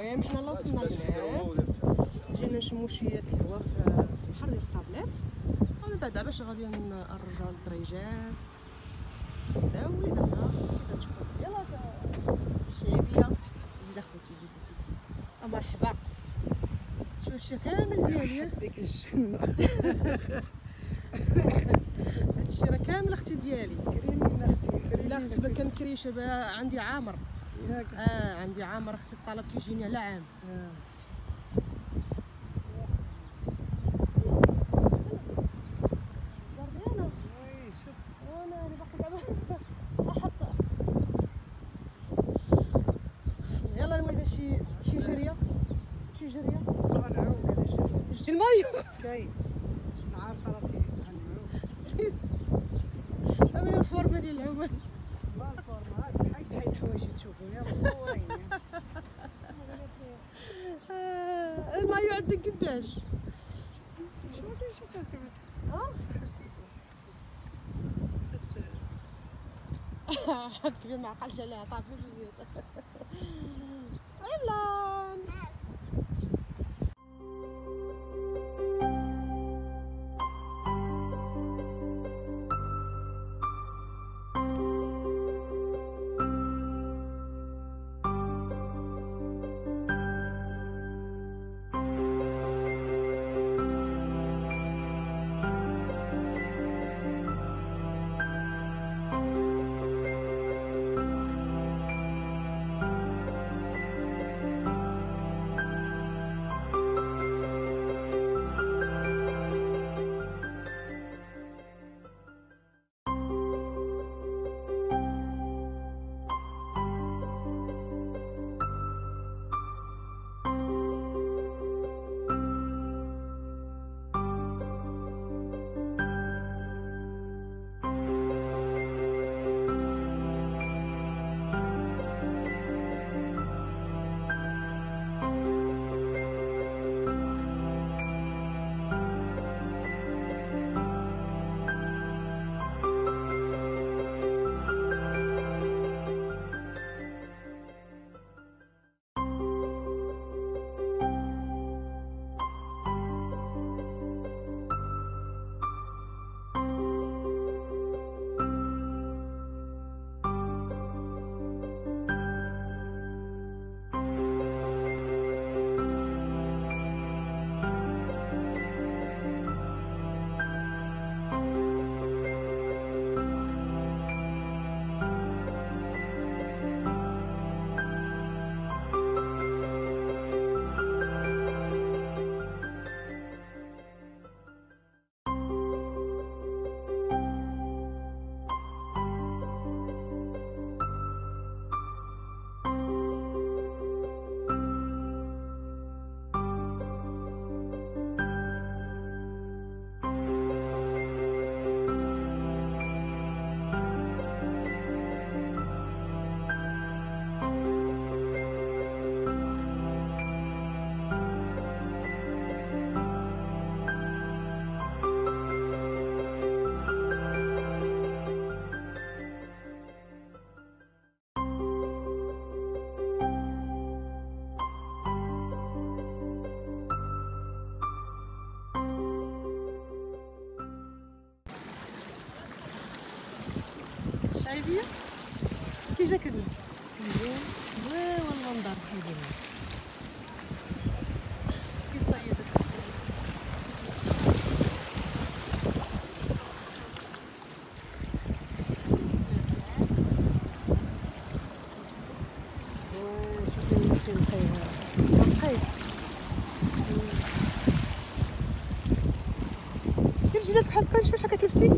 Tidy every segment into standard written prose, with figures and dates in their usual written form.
المهم حنا لا وصلنا البنات جينا نشمو شويه الهوا في البحر ديال الصابلات، ومن بعد باش غادي نرجعو للدريجات نتغداو وليداتها كيف تشوفوا. يلا الشعيبيه زيد اخوتي زيدي مرحبا. شوف هادشي كامل ديالي ديك الجنة. هادشي راه كامل اختي ديالي. كريمين اختي كريمين. لا اختي كنكريش عندي عامر. عندي عامر اختي الطلب كيجيني على عام. يلا الوليدة شي جريه غنعوم على شي جبتي المايو كاين عارفه راسي غنعوم. زيد اولا الفورمه ديال العومان. ما الفورما حيد الحوايج تشوفوا يلا صوريني. المايو عندك قداش؟ شوفي شي تاكل حبي ما عقلش عليها طاف فلوس وزيد. يلا الشعيبيه كي جاك النوم؟ زين والله نضر الحمد لله. كي صيدت شوفي ممكن نقيها بقيت كيف جيناتك بحال هكا نشوف شحال كتلبسي.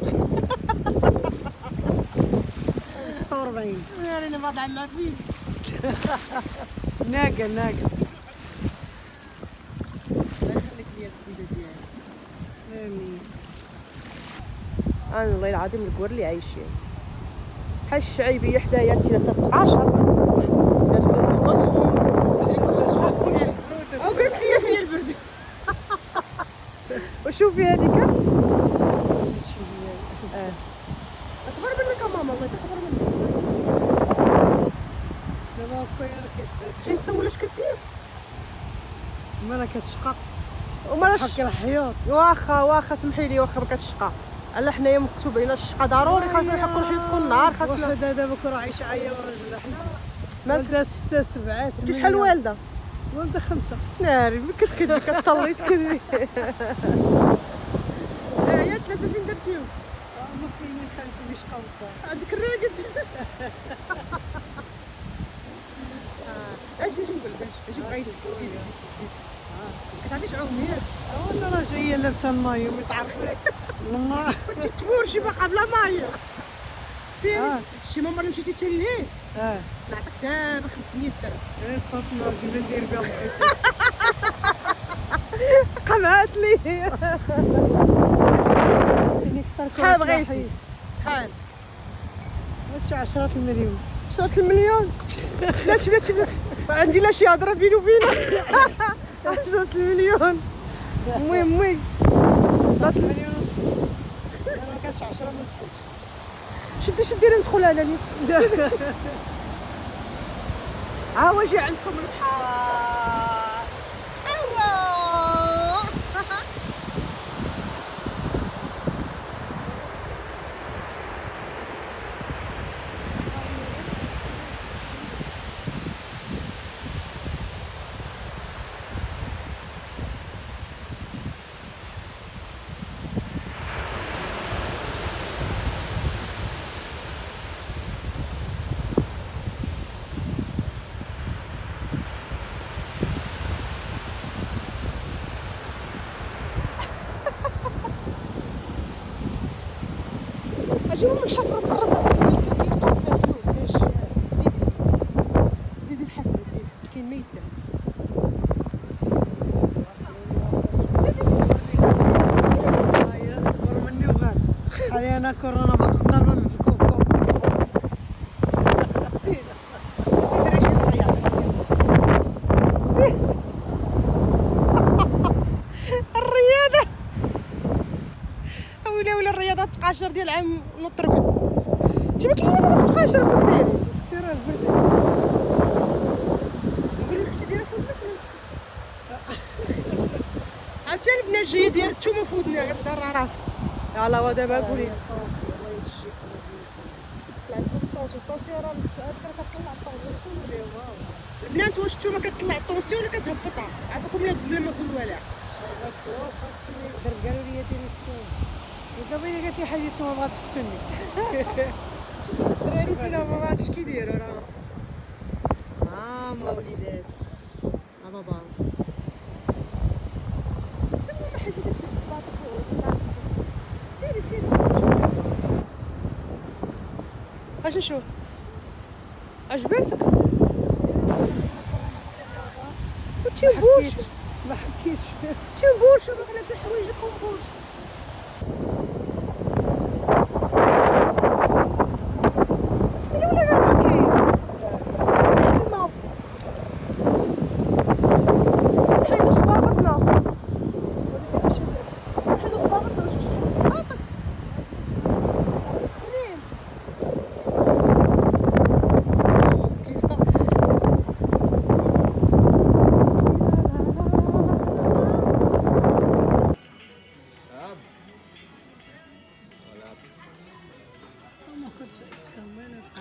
46 يا راني واضعه مع فين ناقه الله يخليك ليا الفيديو ديالي. امين. انا والله العظيم الكور اللي عايشين بحال الشعيبيه حدايا انت لابسه 12 لابسه سخون سخون او قالت لي فيا البرد. وشوفي هذيك اكبر منك ماما والله اكبر منك. دابا خويا كنسول اش كدير ما كتشقى وما تحكي الحياط. واخا سمحي لي، واخا ما كتشقى، الا حنايا مكتوب علينا الشقه ضروري، خاصنا نحقوا الحيط كل نهار، خاصنا. واحد دابا كون عايشه عيا وراجل حنا والده 6 7 انت شحال والده؟ والده 5. ناري ملي كتكذبي كتصلي تكذبي. هي 3 فين درتيهم؟ ما كاينين خالتي اللي شقاو الدار. عندك الراقد. اش نقول لك، اش بغيتي زيدي كتعرفي تعومي ياك؟ والله راه جايه لابسه المايو ما تعرفيش والله كنتي تفورشي باقا بلا مايو. سيري شي ماما اللي مشيتي تهليه نعطيك دابا 500 درهم. صافي ما كيف ندير بها بغيتي. قمعت لي. شحال بغيتي؟ شحال؟ هادشي 10 المليون. 10 المليون؟ بلاتي عندي لا شي هضره بيني وبينك. 10 المليون. المهم 10 المليون ما كانش 10 ما شدي ندخل على لي. ها هو جا عندكم البحر. ايوا. اجيبهم من الحفره في الربع كيلقاو فيها فلوس. زيدي الحفره زيدي كاين ما يدار. مني وغاد حاليا انا كورونا باقا ضاربه من الكوكو. الرياضه ولا الرياضه تقاشر ديال عام نط ركض. انت ما كاينش هذاك تقاشر ركض ديالي. اختي راه البرد نقول لك اختي ديالها فودنا. عرفتي البنات جايه دايره الثومه في ودنها غير دار راسها. يلاه ودابا قولي الطونسيون راه كطلع الطونسيون. البنات واش الثومه كطلع الطونسيون ولا كتهبطها؟ عطاكم بلا ما نقولوا لا. قالوا لي ديري الثوم ودابا الا قالت لي حاجه الثوم بغات تقتلني. الدراري فينا ما عرفتش كيديروا راه. ماما وليدات بابا سمو ما حيدتي صباطك وصباطك. سيري اش نشوف عجبتك؟ وتيبوش ما حكيتش تيبوش باغي لابسه حوايجك وبوش.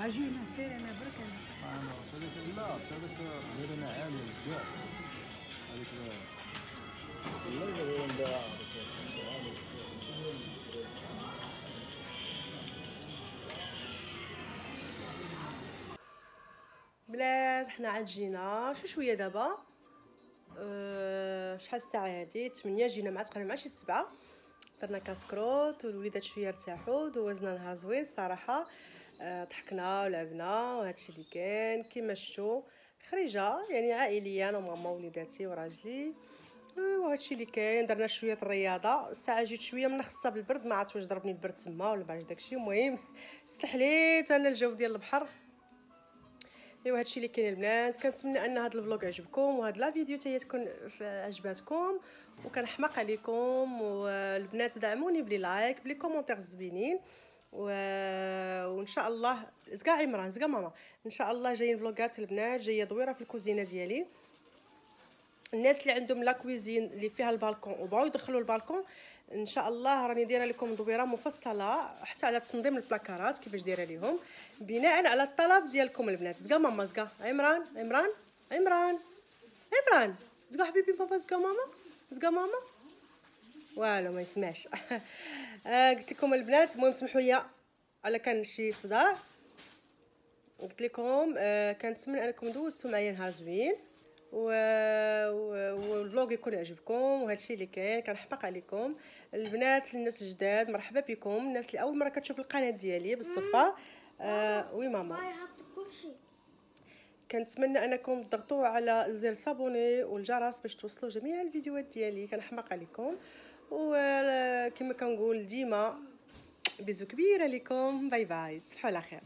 عجينه سير انا برك لا هذاك غير انا عامل كاع هذيك بلات حنا عاد جينا شويه دابا. شحال الساعه هادي 8 جينا مع تقريبا مع شي 7. درنا كاسكروت والوليدات شويه ارتاحوا دوزنا نهار زوين الصراحه. ضحكنا ولعبنا وهادشي اللي كاين كيما شفتوا خريجه يعني عائليه انا وماما ووليداتي وراجلي وهادشي اللي كاين. درنا شويه الرياضه الساعه جيت شويه منخصه بالبرد ما عرفت واش ضربني البرد تما ولا باش داكشي. المهم استحليت انا الجو ديال البحر. ايوا هادشي اللي كاين البنات. كنتمنى ان هذا الفلوق عجبكم وهاد لا فيديو حتى هي تكون عجباتكم وكنحماق عليكم. والبنات دعموني بلي لايك بلي كومونتير زوينين وان شاء الله زكا عمران زكا ماما ان شاء الله جايين فلوقات البنات جايه دويره في الكوزينه ديالي. الناس اللي عندهم لا كويزين اللي فيها البالكون وبغاو يدخلوا البالكون، ان شاء الله راني دايره لكم دويره مفصله حتى على تنظيم البلاكارات كيفاش دايره ليهم بناء على الطلب ديالكم البنات. زكا ماما، زكا عمران، عمران عمران عمران، زكا حبيبي بابا، زكا ماما، زكا ماما، والو ما يسمعش. قلت لكم البنات، المهم سمحوا لي على كان شي صداع. قلت لكم كنتمنى انكم دوزتوا معايا نهار زوين والفلوق يكون عجبكم، وهادشي اللي كاين. كنحماق عليكم البنات. الناس الجداد مرحبا بكم، الناس اللي اول مره كتشوف القناه ديالي بالصدفه. وي ماما، كنتمنى انكم تضغطوا على زر صابوني والجرس باش توصلوا جميع الفيديوهات ديالي. كنحماق عليكم، وكما كنقول ديما بيزو كبيره لكم. باي باي، تصبحوا على خير.